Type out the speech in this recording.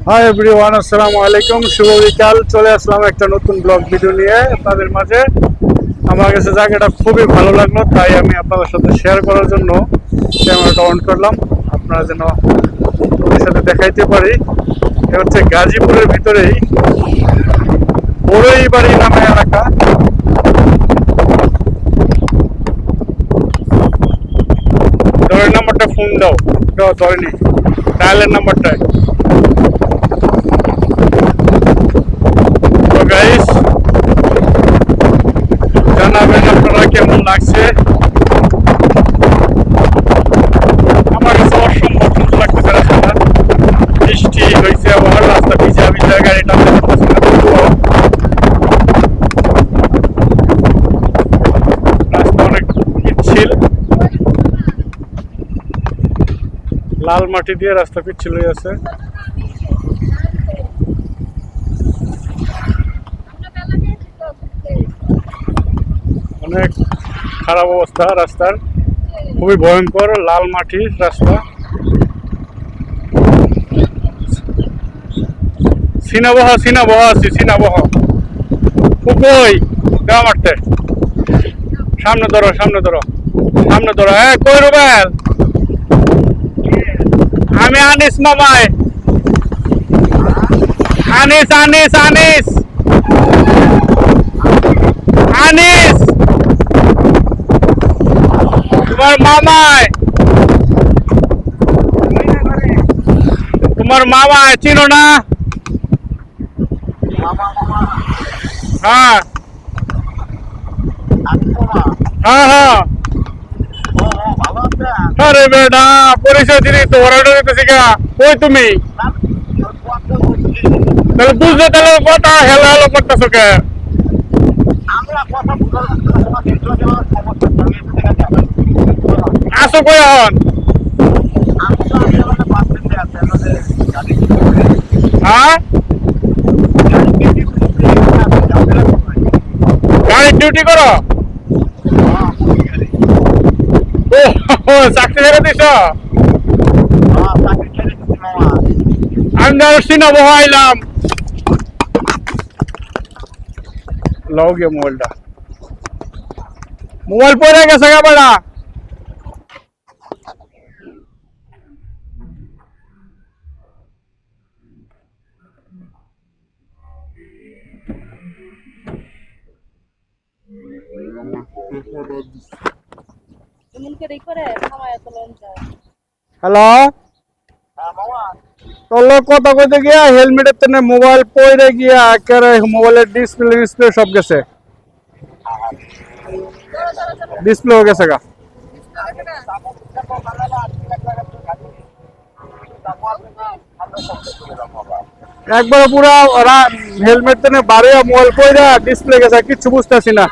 Hi everyone, আসসালামু আলাইকুম। শুভ বিকাল। চলে আসলাম একটা নতুন ব্লগ ভিডিও নিয়ে আপনাদের মাঝে। আমার কাছে জায়গাটা খুবই ভালো লাগলো, তাই আমি আপনাদের সাথে শেয়ার করার জন্য ক্যামেরাটা অন করলাম, আপনারা যেন ওদের সাথে দেখাইতে পারি। এটা হচ্ছে গাজীপুরের ভিতরেই বড়ই বাড়ি নামে এলাকা। দরের নাম্বারটা ফোন দাও, ধরেনি ডায়ালের নাম্বারটায়। তো গাইস, জানাবেন আপনারা কেমন লাগছে। আমার কাছে অসম্ভব সুন্দর লাগতেছে রাস্তাটা। বৃষ্টি হয়েছে, আবার রাস্তা ভিজা ভিজা, গাড়ি টানতে পারতেছি না। রাস্তা অনেক পিচ্ছিল, লাল মাটি দিয়ে রাস্তা পিচ্ছিল হয়ে আছে। অনেক খারাপ অবস্থা রাস্তার, খুবই ভয়ঙ্কর, লাল মাটির রাস্তা। সিনাবহ আছি, সিনাবহ কই দেওয়া মারতে। সামনে ধরো, সামনে ধরো, সামনে ধরো। হ্যাঁ, কই রুবেল? আমি আনিস মামাই। আনিস আনিস আনিস আনিস তোমার মামায়, তোমার মামায় চিনো না? হ্যাঁ হ্যাঁ হ্যাঁ। আরে বেটা, পরিচয় দিলি তো, ওরা দিতেছি গা। কই তুমি? তাহলে বুঝলে, তাহলে কথা হেলো হেলো করতেছো কে? আসো কই এখন? হ্যাঁ, গাড়ির ডিউটি করো? ও, চাকরি ছেড়ে দিছ? আমি ধরো সিনাবহ আইলাম। লও গিয়ে মোবাইলটা, মোবাইল পড়ে গেছে গা বেড়া। হ্যালো, তোর কথা কইতে গিয়া হেলমেটের তেনে মোবাইল পড়ে গিয়া একেবারে মোবাইলের ডিসপ্লে সব গেছে, ডিসপ্লে হয়ে গেছে গা। একবারে পুরা হেলমেট তেনে বাড়িয়া মোবাইল পড়ে ডিসপ্লে গেছে, কিচ্ছু বুঝতেছি না।